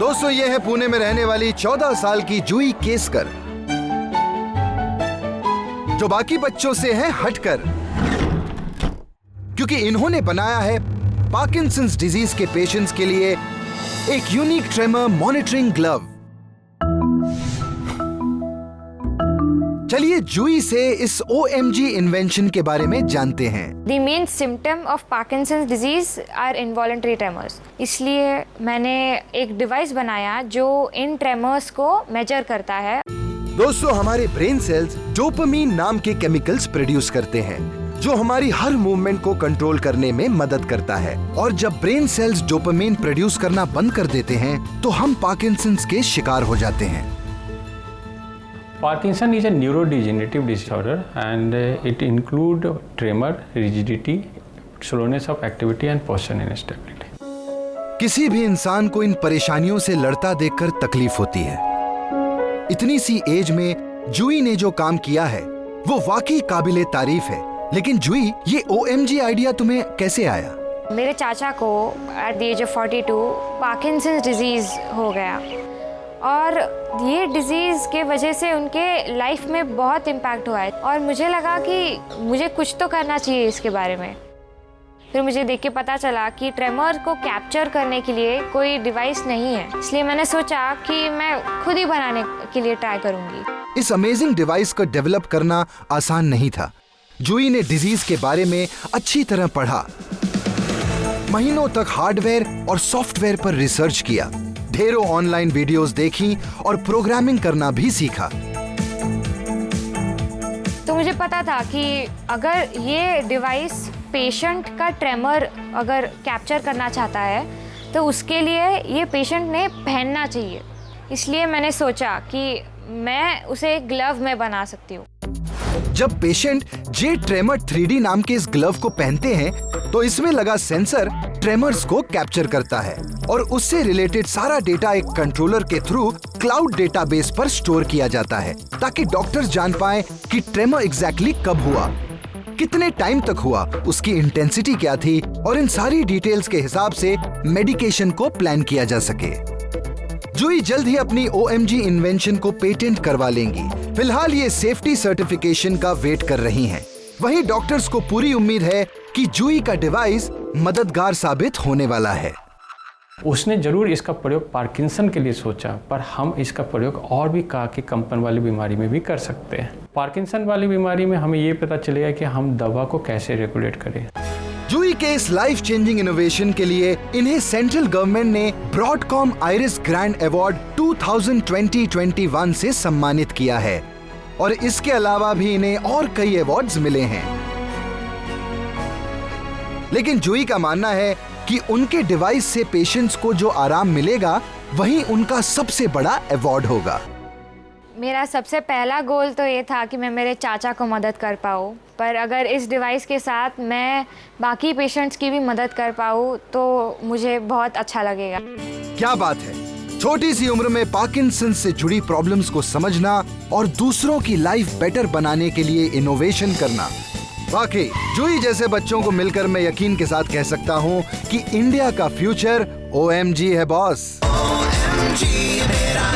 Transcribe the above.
दोस्तों, ये है पुणे में रहने वाली 14 साल की जूही केसकर, जो बाकी बच्चों से है हटकर, क्योंकि इन्होंने बनाया है पार्किंसंस डिजीज के पेशेंट्स के लिए एक यूनिक ट्रेमर मॉनिटरिंग ग्लव। चलिए जूही से इस OMG इन्वेंशन के बारे में जानते हैं। The main symptom of Parkinson's disease are involuntary tremors। इसलिए मैंने एक डिवाइस बनाया जो इन ट्रेमर्स को मेजर करता है। दोस्तों, हमारे ब्रेन सेल्स डोपामीन नाम के केमिकल्स प्रोड्यूस करते हैं, जो हमारी हर मूवमेंट को कंट्रोल करने में मदद करता है। और जब ब्रेन सेल्स डोपामीन प्रोड्यूस करना बंद कर देते हैं, तो हम पार्किंसंस के शिकार हो जाते हैं। Parkinson is a neurodegenerative disorder and it include tremor, rigidity, slowness of activity and posture instability। किसी भी इंसान को इन परेशानियों से लड़ता देखकर तकलीफ होती है। इतनी सी एज में जूही ने जो काम किया है वो वाकई काबिले तारीफ है। लेकिन जूही, ये OMG आइडिया तुम्हें कैसे आया? मेरे चाचा को at the age of 42 Parkinson's disease हो गया और ये डिजीज़ के वजह से उनके लाइफ में बहुत इम्पैक्ट हुआ है और मुझे लगा कि मुझे कुछ तो करना चाहिए इसके बारे में। फिर मुझे देख के पता चला कि ट्रेमर को कैप्चर करने के लिए कोई डिवाइस नहीं है, इसलिए मैंने सोचा कि मैं खुद ही बनाने के लिए ट्राई करूँगी। इस अमेजिंग डिवाइस को डेवलप करना आसान नहीं था। जूही ने डिजीज के बारे में अच्छी तरह पढ़ा, महीनों तक हार्डवेयर और सॉफ्टवेयर पर रिसर्च किया, ढेरों ऑनलाइन वीडियोस देखी और प्रोग्रामिंग करना भी सीखा। तो मुझे पता था कि अगर ये डिवाइस पेशेंट का ट्रेमर अगर कैप्चर करना चाहता है तो उसके लिए ये पेशेंट ने पहनना चाहिए। इसलिए मैंने सोचा कि मैं उसे एक ग्लव में बना सकती हूँ। जब पेशेंट जे ट्रेमर 3D नाम के इस ग्लव को पहनते हैं तो इसमें लगा सेंसर ट्रेमर्स को कैप्चर करता है और उससे रिलेटेड सारा डेटा एक कंट्रोलर के थ्रू क्लाउड डेटाबेस पर स्टोर किया जाता है, ताकि डॉक्टर्स जान पाएं कि ट्रेमर एग्जैक्टली कब हुआ, कितने टाइम तक हुआ, उसकी इंटेंसिटी क्या थी और इन सारी डिटेल्स के हिसाब से मेडिकेशन को प्लान किया जा सके। जूही जल्द ही अपनी OMG इन्वेंशन को पेटेंट करवा लेंगी। फिलहाल ये सेफ्टी सर्टिफिकेशन का वेट कर रही हैं। वहीं डॉक्टर्स को पूरी उम्मीद है कि जूही का डिवाइस मददगार साबित होने वाला है। उसने जरूर इसका प्रयोग पार्किंसन के लिए सोचा, पर हम इसका प्रयोग और भी कहा कि कंपन वाली बीमारी में भी कर सकते हैं। पार्किंसन वाली बीमारी में हमें ये पता चलेगा कि हम दवा को कैसे रेगुलेट करें। जूही के इस लाइफ चेंजिंग इनोवेशन के लिए इन्हें सेंट्रल गवर्नमेंट ने ब्रॉडकॉम आइरिस ग्रैंड अवार्ड 2020-21 से सम्मानित किया है और इसके अलावा भी इन्हें और कई अवार्ड्स मिले हैं। लेकिन जूही का मानना है कि उनके डिवाइस से पेशेंट्स को जो आराम मिलेगा वही उनका सबसे बड़ा अवार्ड होगा। मेरा सबसे पहला गोल तो ये था कि मैं मेरे चाचा को मदद कर पाऊँ, पर अगर इस डिवाइस के साथ मैं बाकी पेशेंट्स की भी मदद कर पाऊँ तो मुझे बहुत अच्छा लगेगा। क्या बात है, छोटी सी उम्र में पार्किंसंस से जुड़ी प्रॉब्लम्स को समझना और दूसरों की लाइफ बेटर बनाने के लिए इनोवेशन करना। वाकई जूही जैसे बच्चों को मिलकर मैं यकीन के साथ कह सकता हूँ कि इंडिया का फ्यूचर OMG है बॉस। OMG मेरा